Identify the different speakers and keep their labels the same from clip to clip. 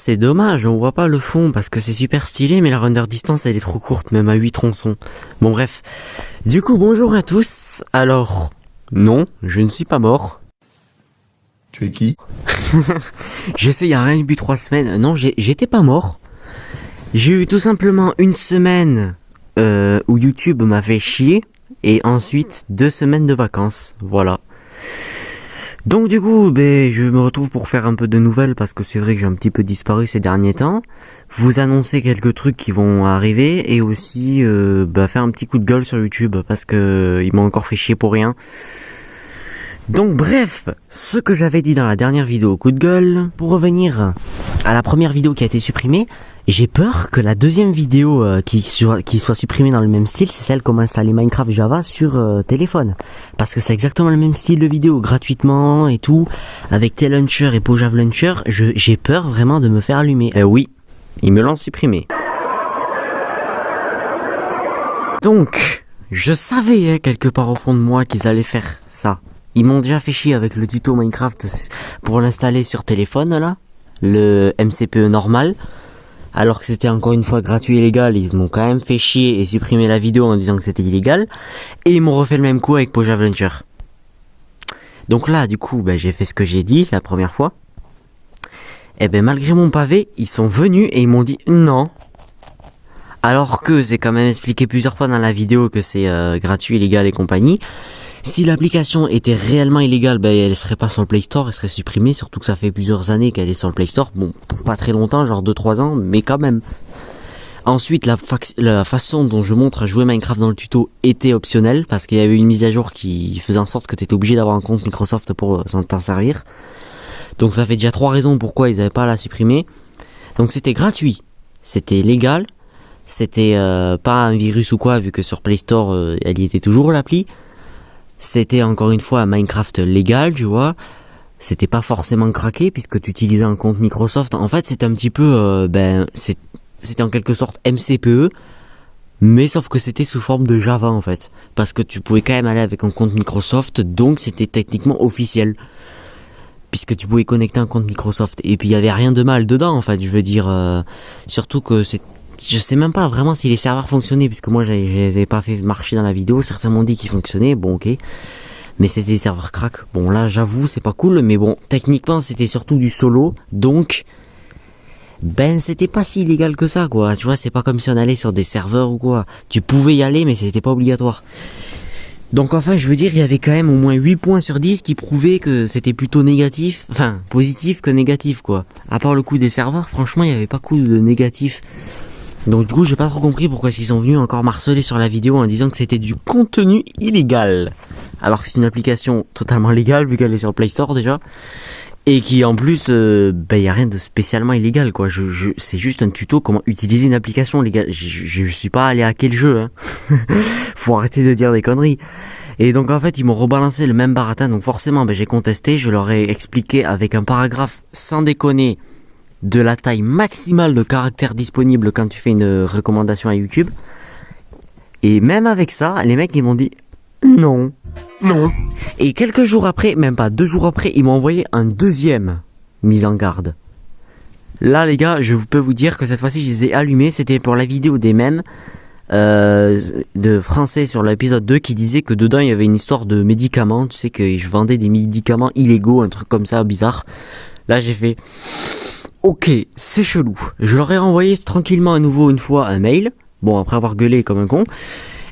Speaker 1: c'est dommage, on voit pas le fond parce que c'est super stylé, mais la render distance elle est trop courte, même à 8 tronçons. Bon bref. Du coup, bonjour à tous. Alors, non, je ne suis pas mort.
Speaker 2: Tu es qui?
Speaker 1: Je sais, il y a rien depuis 3 semaines. Non, j'étais pas mort. J'ai eu tout simplement une semaine où YouTube m'a fait chier et ensuite 2 semaines de vacances. Voilà. Donc du coup, je me retrouve pour faire un peu de nouvelles parce que c'est vrai que j'ai un petit peu disparu ces derniers temps. Vous annoncer quelques trucs qui vont arriver et aussi faire un petit coup de gueule sur YouTube parce que ils m'ont encore fait chier pour rien. Donc bref, ce que j'avais dit dans la dernière vidéo coup de gueule, pour revenir à la première vidéo qui a été supprimée, j'ai peur que la deuxième vidéo qui soit supprimée dans le même style, c'est celle comment installer Minecraft Java sur téléphone. Parce que c'est exactement le même style de vidéo, gratuitement et tout, avec T-Launcher et Pojave Launcher, j'ai peur vraiment de me faire allumer. Oui, ils me l'ont supprimé. Donc, je savais quelque part au fond de moi qu'ils allaient faire ça. Ils m'ont déjà fait chier avec le tuto Minecraft pour l'installer sur téléphone là, le MCPE normal. Alors que c'était encore une fois gratuit et légal, ils m'ont quand même fait chier et supprimé la vidéo en disant que c'était illégal. Et ils m'ont refait le même coup avec Pojave Launcher. Donc là, du coup, j'ai fait ce que j'ai dit la première fois. Et malgré mon pavé, ils sont venus et ils m'ont dit non. Alors que c'est quand même expliqué plusieurs fois dans la vidéo que c'est gratuit, légal et compagnie. Si l'application était réellement illégale, elle serait pas sur le Play Store, elle serait supprimée, surtout que ça fait plusieurs années qu'elle est sur le Play Store. Bon, pas très longtemps, genre 2-3 ans, mais quand même. Ensuite, la façon dont je montre à jouer Minecraft dans le tuto était optionnelle, parce qu'il y avait une mise à jour qui faisait en sorte que tu étais obligé d'avoir un compte Microsoft pour t'en servir. Donc ça fait déjà 3 raisons pourquoi ils n'avaient pas à la supprimer. Donc c'était gratuit, c'était légal, c'était pas un virus ou quoi, vu que sur Play Store, elle y était toujours l'appli. C'était encore une fois un Minecraft légal, tu vois. C'était pas forcément craqué puisque tu utilisais un compte Microsoft. En fait, c'était un petit peu, c'était en quelque sorte MCPE, mais sauf que c'était sous forme de Java en fait, parce que tu pouvais quand même aller avec un compte Microsoft, donc c'était techniquement officiel, puisque tu pouvais connecter un compte Microsoft. Et puis il y avait rien de mal dedans en fait. Je veux dire, surtout que je sais même pas vraiment si les serveurs fonctionnaient, puisque moi je les ai pas fait marcher dans la vidéo. Certains m'ont dit qu'ils fonctionnaient, bon ok, mais c'était des serveurs crack. Bon là j'avoue c'est pas cool, mais bon techniquement c'était surtout du solo, donc c'était pas si illégal que ça quoi. Tu vois, c'est pas comme si on allait sur des serveurs ou quoi. Tu pouvais y aller mais c'était pas obligatoire. Donc enfin je veux dire, il y avait quand même au moins 8 points sur 10 qui prouvaient que c'était plutôt négatif, enfin positif que négatif quoi. À part le coup des serveurs, franchement il y avait pas coup de négatif. Donc du coup j'ai pas trop compris pourquoi ils sont venus encore marceler sur la vidéo en disant que c'était du contenu illégal. Alors que c'est une application totalement légale vu qu'elle est sur le Play Store déjà. Et qui en plus, y a rien de spécialement illégal quoi. C'est juste un tuto comment utiliser une application légale. Je suis pas allé hacker le jeu, hein. Faut arrêter de dire des conneries. Et donc en fait ils m'ont rebalancé le même baratin. Donc forcément j'ai contesté, je leur ai expliqué avec un paragraphe sans déconner de la taille maximale de caractères disponibles quand tu fais une recommandation à YouTube. Et même avec ça, les mecs ils m'ont dit non.
Speaker 2: Non.
Speaker 1: Et quelques jours après, même pas 2 jours après, ils m'ont envoyé un deuxième mise en garde. Là les gars, je peux vous dire que cette fois-ci je les ai allumés. C'était pour la vidéo des mèmes de français sur l'épisode 2 qui disait que dedans il y avait une histoire de médicaments. Tu sais que je vendais des médicaments illégaux, un truc comme ça bizarre. Là j'ai fait ok, c'est chelou. Je leur ai renvoyé tranquillement à nouveau une fois un mail. Bon, après avoir gueulé comme un con.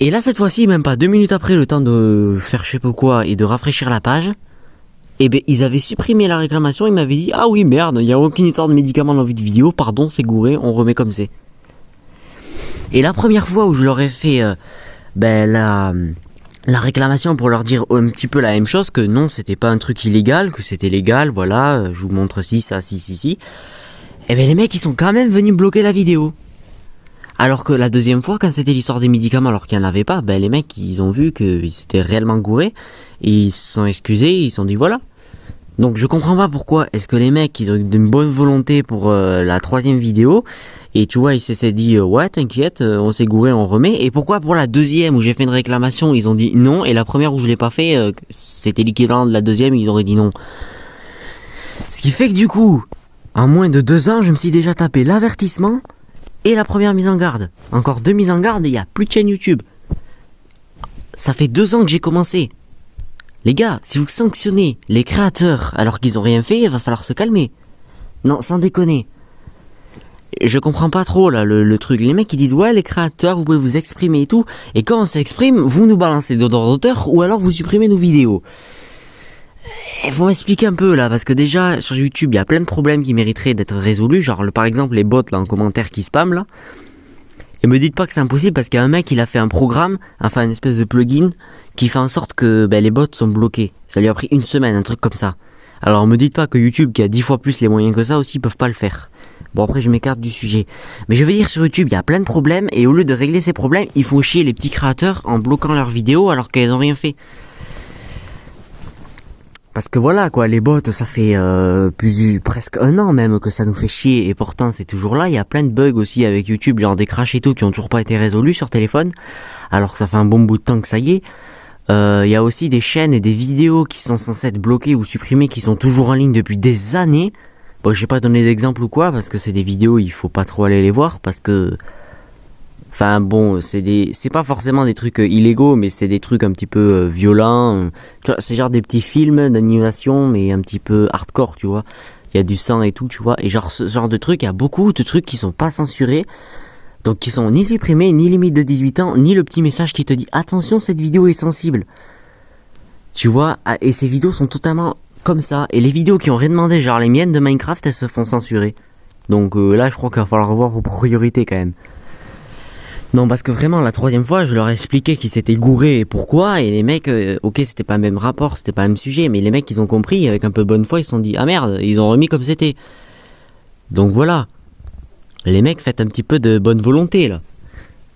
Speaker 1: Et là, cette fois-ci, même pas 2 minutes après, le temps de faire je sais pas quoi et de rafraîchir la page, ils avaient supprimé la réclamation. Ils m'avaient dit, ah oui, merde, il n'y a aucune histoire de médicament dans votre vidéo. Pardon, c'est gouré, on remet comme c'est. Et la première fois où je leur ai fait la réclamation pour leur dire un petit peu la même chose, que non, c'était pas un truc illégal, que c'était légal, voilà, je vous montre ci, ça, ci. Les mecs, ils sont quand même venus bloquer la vidéo. Alors que la deuxième fois, quand c'était l'histoire des médicaments, alors qu'il n'y en avait pas, les mecs, ils ont vu qu'ils étaient réellement gourés, et ils se sont excusés, ils se sont dit voilà. Donc je comprends pas pourquoi est-ce que les mecs, ils ont eu une bonne volonté pour la 3e vidéo, et tu vois, ils s'est dit ouais, t'inquiète, on s'est gouré, on remet, et pourquoi pour la 2e où j'ai fait une réclamation, ils ont dit non, et la première où je l'ai pas fait, c'était l'équivalent de la 2e, ils auraient dit non. Ce qui fait que du coup, En moins de 2 ans, je me suis déjà tapé l'avertissement et la première mise en garde. Encore 2 mises en garde et il n'y a plus de chaîne YouTube. Ça fait 2 ans que j'ai commencé. Les gars, si vous sanctionnez les créateurs alors qu'ils ont rien fait, il va falloir se calmer. Non, sans déconner. Je comprends pas trop là le truc. Les mecs ils disent ouais les créateurs vous pouvez vous exprimer et tout. Et quand on s'exprime, vous nous balancez des droits d'auteur ou alors vous supprimez nos vidéos. Il faut m'expliquer un peu là parce que déjà sur YouTube il y a plein de problèmes qui mériteraient d'être résolus. Genre par exemple les bots là en commentaire qui spamment là. Et me dites pas que c'est impossible parce qu'il y a un mec il a fait un programme, enfin une espèce de plugin qui fait en sorte que les bots sont bloqués. Ça lui a pris 1 semaine, un truc comme ça. Alors me dites pas que YouTube qui a 10 fois plus les moyens que ça aussi peuvent pas le faire. Bon après je m'écarte du sujet. Mais je veux dire sur YouTube il y a plein de problèmes et au lieu de régler ces problèmes ils font chier les petits créateurs en bloquant leurs vidéos alors qu'elles ont rien fait. Parce que voilà quoi, les bots ça fait presque 1 an même que ça nous fait chier et pourtant c'est toujours là. Il y a plein de bugs aussi avec YouTube, genre des crashs et tout qui ont toujours pas été résolus sur téléphone alors que ça fait un bon bout de temps que ça y est. Il y a aussi des chaînes et des vidéos qui sont censées être bloquées ou supprimées qui sont toujours en ligne depuis des années. Bon, je vais pas donner d'exemple ou quoi, parce que c'est des vidéos, il faut pas trop aller les voir, parce que... Enfin bon, c'est pas forcément des trucs illégaux, mais c'est des trucs un petit peu violents. Tu vois, c'est genre des petits films d'animation, mais un petit peu hardcore, tu vois. Il y a du sang et tout, tu vois. Et genre, ce genre de trucs, il y a beaucoup de trucs qui sont pas censurés. Donc qui sont ni supprimés, ni limite de 18 ans, ni le petit message qui te dit « Attention, cette vidéo est sensible ». Tu vois, et ces vidéos sont totalement... comme ça, et les vidéos qui ont rien demandé, genre les miennes de Minecraft, elles se font censurer. Donc là, je crois qu'il va falloir revoir vos priorités quand même. Non, parce que vraiment, la 3e fois, je leur ai expliqué qu'ils s'étaient gourés et pourquoi, et les mecs, ok, c'était pas le même rapport, c'était pas le même sujet, mais les mecs, ils ont compris, avec un peu de bonne foi, ils se sont dit, ah merde, ils ont remis comme c'était. Donc voilà. Les mecs, faites un petit peu de bonne volonté, là.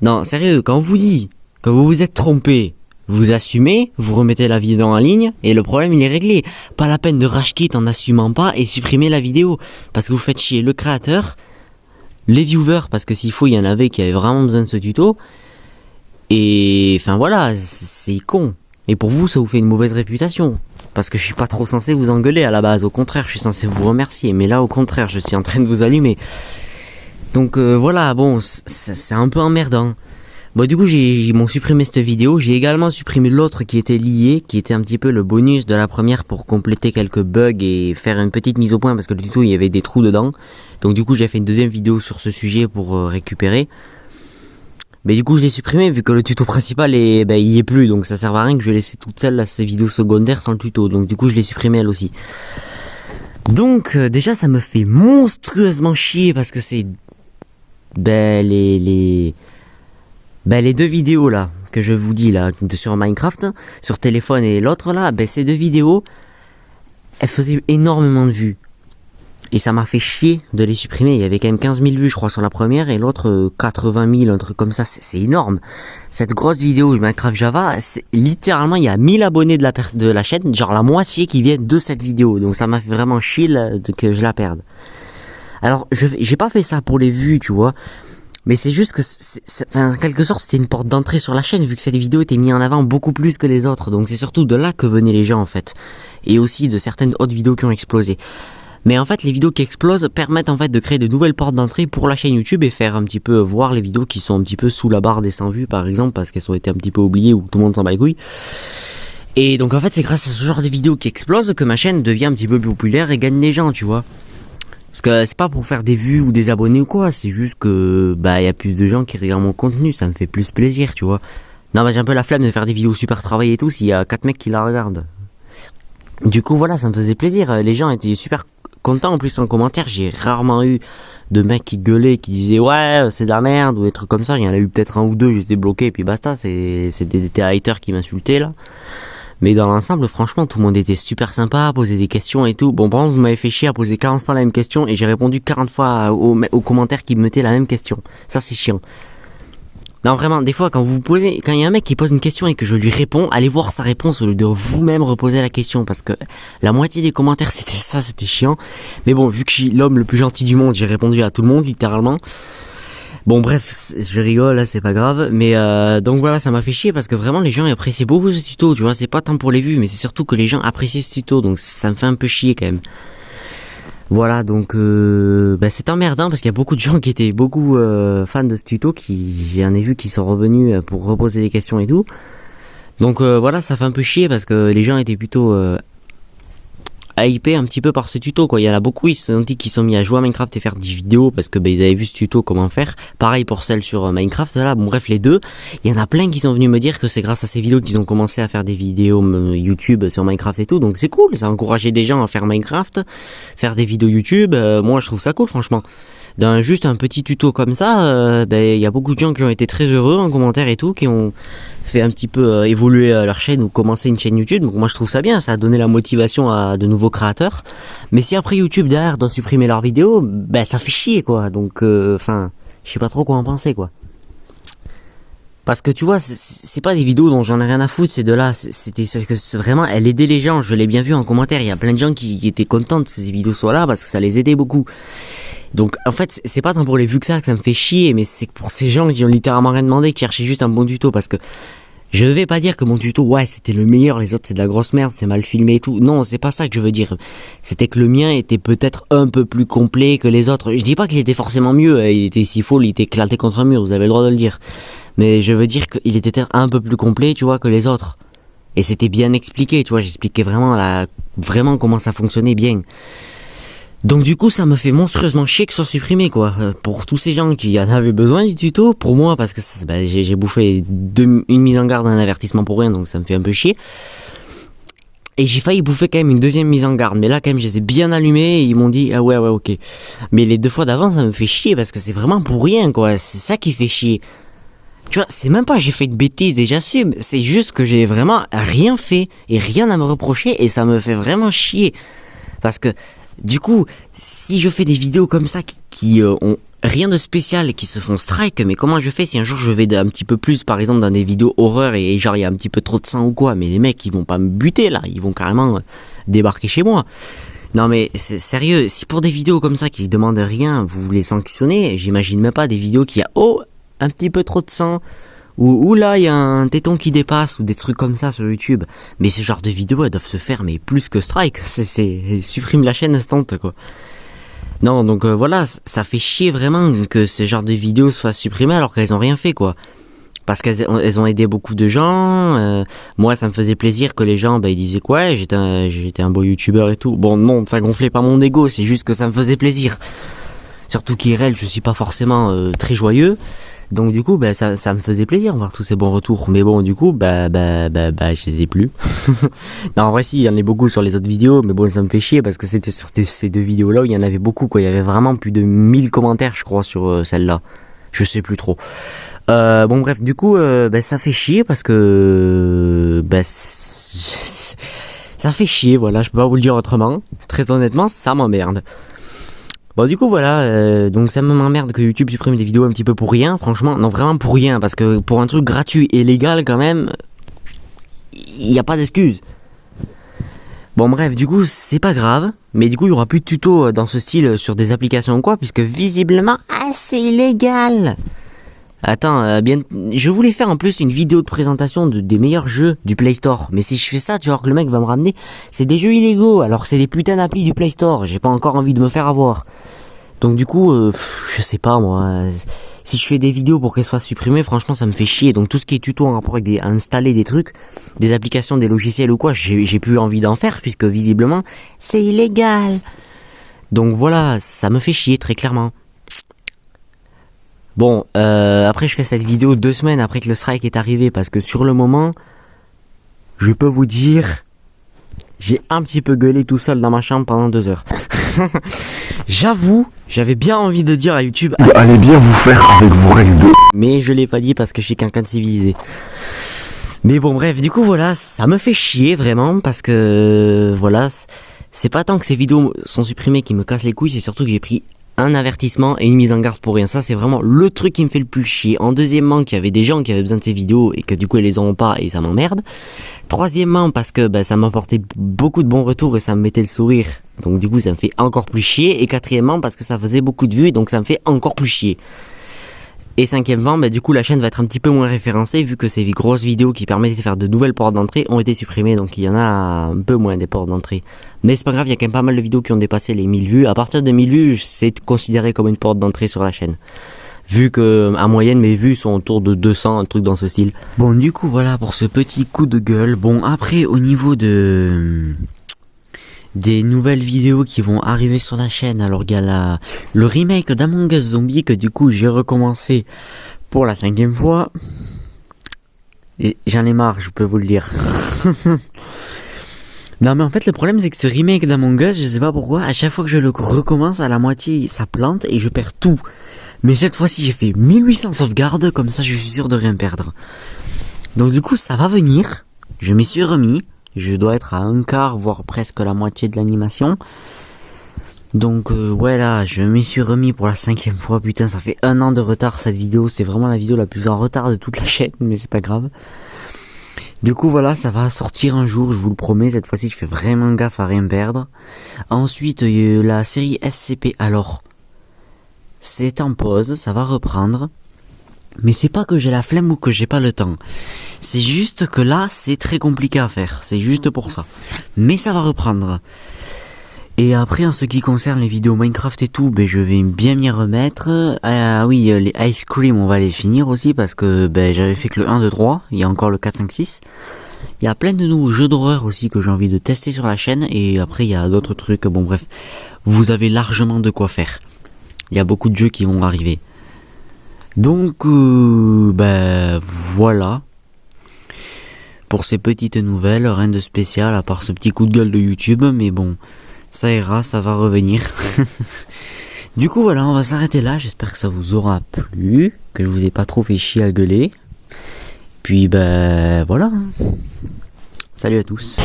Speaker 1: Non, sérieux, quand on vous dit que vous vous êtes trompé, vous assumez, vous remettez la vidéo en ligne et le problème il est réglé. Pas la peine de rage quit en assumant pas et supprimer la vidéo. Parce que vous faites chier le créateur, les viewers, parce que s'il faut il y en avait qui avaient vraiment besoin de ce tuto. Et enfin voilà, c'est con. Et pour vous ça vous fait une mauvaise réputation. Parce que je suis pas trop censé vous engueuler à la base. Au contraire, je suis censé vous remercier. Mais là au contraire, je suis en train de vous allumer. Donc voilà, bon, c'est un peu emmerdant. Bon du coup ils m'ont supprimé cette vidéo, j'ai également supprimé l'autre qui était lié, qui était un petit peu le bonus de la première pour compléter quelques bugs et faire une petite mise au point parce que le tuto il y avait des trous dedans. Donc du coup j'ai fait une 2e vidéo sur ce sujet pour récupérer. Mais du coup je l'ai supprimé vu que le tuto principal il y est plus, donc ça sert à rien que je vais laisser toute seule là, ces vidéos secondaires sans le tuto. Donc du coup je l'ai supprimé elle aussi. Donc déjà ça me fait monstrueusement chier parce que c'est... les 2 vidéos là, que je vous dis là, sur Minecraft, sur téléphone et l'autre là, ces 2 vidéos, elles faisaient énormément de vues. Et ça m'a fait chier de les supprimer. Il y avait quand même 15 000 vues je crois sur la première et l'autre 80 000, un truc comme ça, c'est énorme. Cette grosse vidéo Minecraft Java, littéralement il y a 1000 abonnés de la chaîne, genre la moitié qui viennent de cette vidéo. Donc ça m'a fait vraiment chier que je la perde. Alors j'ai pas fait ça pour les vues tu vois. Mais c'est juste que, en quelque sorte, c'était une porte d'entrée sur la chaîne, vu que cette vidéo était mise en avant beaucoup plus que les autres. Donc c'est surtout de là que venaient les gens, en fait. Et aussi de certaines autres vidéos qui ont explosé. Mais en fait, les vidéos qui explosent permettent, en fait, de créer de nouvelles portes d'entrée pour la chaîne YouTube et faire un petit peu voir les vidéos qui sont un petit peu sous la barre des 100 vues, par exemple, parce qu'elles ont été un petit peu oubliées ou tout le monde s'en bat les couilles. Et donc, en fait, c'est grâce à ce genre de vidéos qui explosent que ma chaîne devient un petit peu plus populaire et gagne des gens, tu vois. Parce que c'est pas pour faire des vues ou des abonnés ou quoi, c'est juste que y a plus de gens qui regardent mon contenu, ça me fait plus plaisir, tu vois. Non, j'ai un peu la flemme de faire des vidéos super travaillées et tout s'il y a 4 mecs qui la regardent. Du coup voilà, ça me faisait plaisir, les gens étaient super contents en plus en commentaire, j'ai rarement eu de mecs qui gueulaient, qui disaient ouais c'est de la merde ou des trucs comme ça, il y en a eu peut-être 1 ou 2, j'étais bloqué et puis basta, c'est des haters qui m'insultaient là. Mais dans l'ensemble, franchement, tout le monde était super sympa, à poser des questions et tout. Bon, par contre, vous m'avez fait chier à poser 40 fois la même question et j'ai répondu 40 fois aux commentaires qui me mettaient la même question. Ça, c'est chiant. Non, vraiment, des fois, quand il y a un mec qui pose une question et que je lui réponds, allez voir sa réponse au lieu de vous-même reposer la question parce que la moitié des commentaires, c'était ça, c'était chiant. Mais bon, vu que je suis l'homme le plus gentil du monde, j'ai répondu à tout le monde, littéralement. Bon bref, je rigole là, c'est pas grave, mais donc voilà, ça m'a fait chier parce que vraiment les gens appréciaient beaucoup ce tuto, tu vois, c'est pas tant pour les vues, mais c'est surtout que les gens appréciaient ce tuto, donc ça me fait un peu chier quand même. Voilà, donc c'est emmerdant parce qu'il y a beaucoup de gens qui étaient beaucoup fans de ce tuto, j'en ai vu qui sont revenus pour reposer des questions et tout. Donc voilà, ça fait un peu chier parce que les gens étaient plutôt hypés un petit peu par ce tuto, quoi. Il y en a beaucoup, ils se sont dit qu'ils sont mis à jouer à Minecraft et faire des vidéos parce que ils avaient vu ce tuto comment faire. Pareil pour celle sur Minecraft là, bon bref les deux. Il y en a plein qui sont venus me dire que c'est grâce à ces vidéos qu'ils ont commencé à faire des vidéos YouTube sur Minecraft et tout. Donc c'est cool, ça a encouragé des gens à faire Minecraft, faire des vidéos YouTube. Moi je trouve ça cool franchement. D'un juste un petit tuto comme ça, il y a beaucoup de gens qui ont été très heureux en commentaire et tout, qui ont fait un petit peu évoluer leur chaîne ou commencer une chaîne YouTube. Donc moi je trouve ça bien, ça a donné la motivation à de nouveaux créateurs. Mais si après YouTube derrière doit supprimer leurs vidéos, ça fait chier quoi. Donc je sais pas trop quoi en penser quoi. Parce que tu vois, c'est pas des vidéos dont j'en ai rien à foutre, ces deux-là. C'est vraiment, elle aidait les gens. Je l'ai bien vu en commentaire. Il y a plein de gens qui étaient contents que ces vidéos soient là parce que ça les aidait beaucoup. Donc en fait c'est pas tant pour les vues que ça me fait chier, mais c'est pour ces gens qui ont littéralement rien demandé, qui cherchaient juste un bon tuto. Parce que je vais pas dire que mon tuto c'était le meilleur, les autres c'est de la grosse merde, c'est mal filmé et tout. Non, c'est pas ça que je veux dire. C'était que le mien était peut-être un peu plus complet que les autres. Je dis pas qu'il était forcément mieux, il était si faux, il était éclaté contre un mur, vous avez le droit de le dire. Mais je veux dire qu'il était peut-être un peu plus complet, tu vois, que les autres. Et c'était bien expliqué, tu vois, j'expliquais vraiment comment ça fonctionnait bien. Donc du coup ça me fait monstrueusement chier que ce soit supprimé quoi. Pour tous ces gens qui en avaient besoin du tuto, pour moi parce que j'ai bouffé une mise en garde, un avertissement pour rien, donc ça me fait un peu chier. Et j'ai failli bouffer quand même une deuxième mise en garde, mais là quand même je les ai bien allumés et ils m'ont dit ah ouais ok. Mais les deux fois d'avant ça me fait chier parce que c'est vraiment pour rien quoi, c'est ça qui fait chier. Tu vois, c'est même pas j'ai fait de bêtises et j'assume, c'est juste que j'ai vraiment rien fait et rien à me reprocher et ça me fait vraiment chier. Parce que du coup, si je fais des vidéos comme ça qui ont rien de spécial et qui se font strike, mais comment je fais si un jour je vais un petit peu plus, par exemple dans des vidéos horreur et genre il y a un petit peu trop de sang ou quoi, mais les mecs ils vont pas me buter là, ils vont carrément débarquer chez moi. Non mais c'est sérieux, si pour des vidéos comme ça qui demandent rien, vous les sanctionnez, j'imagine même pas des vidéos qui a un petit peu trop de sang, ou là il y a un téton qui dépasse ou des trucs comme ça sur YouTube. Mais ce genre de vidéos elles doivent se faire mais plus que strike, c'est supprime la chaîne instant quoi. Non donc voilà, ça fait chier vraiment que ce genre de vidéos soient supprimées alors qu'elles ont rien fait quoi. Parce qu'elles ont aidé beaucoup de gens. Moi ça me faisait plaisir que les gens ils disaient quoi, j'étais un beau youtubeur et tout. Bon non, ça gonflait pas mon ego, c'est juste que ça me faisait plaisir. Surtout qu'IRL je suis pas forcément très joyeux. Donc du coup ça me faisait plaisir de voir tous ces bons retours. Mais bon du coup je les ai plus. Non en vrai si il y en a beaucoup sur les autres vidéos, mais bon ça me fait chier parce que c'était sur ces deux vidéos là où il y en avait beaucoup quoi. Il y avait vraiment plus de 1000 commentaires je crois sur celle-là. Je sais plus trop. Bon bref du coup ça fait chier parce que ça fait chier, voilà, je peux pas vous le dire autrement. Très honnêtement ça m'emmerde. Bon du coup voilà, donc ça m'emmerde que YouTube supprime des vidéos un petit peu pour rien, franchement, non vraiment pour rien, parce que pour un truc gratuit et légal quand même, il n'y a pas d'excuse. Bon bref, du coup c'est pas grave, mais du coup il y aura plus de tutos dans ce style sur des applications ou quoi, puisque visiblement, c'est illégal. Attends, je voulais faire en plus une vidéo de présentation des meilleurs jeux du Play Store. Mais si je fais ça, tu vois que le mec va me ramener, c'est des jeux illégaux, alors c'est des putains d'applis du Play Store. J'ai pas encore envie de me faire avoir. Donc du coup, je sais pas moi. Si je fais des vidéos pour qu'elles soient supprimées, franchement ça me fait chier. Donc tout ce qui est tuto en rapport avec installer des trucs, des applications, des logiciels ou quoi, j'ai plus envie d'en faire puisque visiblement c'est illégal. Donc voilà, ça me fait chier très clairement. Bon, après je fais cette vidéo 2 semaines après que le strike est arrivé parce que sur le moment, je peux vous dire, j'ai un petit peu gueulé tout seul dans ma chambre pendant 2 heures. J'avoue, j'avais bien envie de dire à YouTube,
Speaker 2: allez bien vous faire avec vos règles de...
Speaker 1: mais je l'ai pas dit parce que je suis quelqu'un de civilisé. Mais bon bref, du coup voilà, ça me fait chier vraiment parce que voilà, c'est pas tant que ces vidéos sont supprimées qui me cassent les couilles, c'est surtout que j'ai pris un avertissement et une mise en garde pour rien. Ça c'est vraiment le truc qui me fait le plus chier. En deuxièmement, qu'il y avait des gens qui avaient besoin de ces vidéos et que du coup ils les ont pas et ça m'emmerde. Troisièmement, parce que ça m'apportait beaucoup de bons retours et ça me mettait le sourire, donc du coup ça me fait encore plus chier. Et quatrièmement, parce que ça faisait beaucoup de vues et donc ça me fait encore plus chier. Et cinquièmement, bah, du coup la chaîne va être un petit peu moins référencée vu que ces grosses vidéos qui permettaient de faire de nouvelles portes d'entrée ont été supprimées, donc il y en a un peu moins des portes d'entrée. Mais c'est pas grave, il y a quand même pas mal de vidéos qui ont dépassé les 1000 vues. À partir de 1000 vues, c'est considéré comme une porte d'entrée sur la chaîne. Vu que, en moyenne, mes vues sont autour de 200, un truc dans ce style. Bon, du coup, voilà pour ce petit coup de gueule. Bon, après, au niveau des nouvelles vidéos qui vont arriver sur la chaîne, alors il y a le remake d'Among Us Zombie que du coup j'ai recommencé pour la 5e fois. Et j'en ai marre, je peux vous le dire. Non mais en fait le problème c'est que ce remake d'Among Us, je sais pas pourquoi, à chaque fois que je le recommence à la moitié ça plante et je perds tout. Mais cette fois-ci j'ai fait 1800 sauvegardes, comme ça je suis sûr de rien perdre. Donc du coup ça va venir, je m'y suis remis, je dois être à un quart voire presque la moitié de l'animation. Donc ouais là je m'y suis remis pour la 5e fois, putain ça fait 1 an de retard cette vidéo, c'est vraiment la vidéo la plus en retard de toute la chaîne, mais c'est pas grave. Du coup voilà, ça va sortir un jour, je vous le promets, cette fois-ci je fais vraiment gaffe à rien perdre. Ensuite la série SCP, alors c'est en pause, ça va reprendre. Mais c'est pas que j'ai la flemme ou que j'ai pas le temps. C'est juste que là c'est très compliqué à faire, c'est juste pour ça. Mais ça va reprendre. Et après en ce qui concerne les vidéos Minecraft et tout, ben je vais bien m'y remettre. Ah oui, les Ice Cream on va les finir aussi parce que ben j'avais fait que le 1, 2, 3, il y a encore le 4, 5, 6. Il y a plein de nouveaux jeux d'horreur aussi que j'ai envie de tester sur la chaîne et après il y a d'autres trucs, bon bref, vous avez largement de quoi faire. Il y a beaucoup de jeux qui vont arriver. Donc ben voilà. Pour ces petites nouvelles, rien de spécial à part ce petit coup de gueule de YouTube, mais bon, ça ira, ça va revenir. Du coup voilà, on va s'arrêter là, j'espère que ça vous aura plu, que je vous ai pas trop fait chier à gueuler. Puis ben voilà. Salut à tous.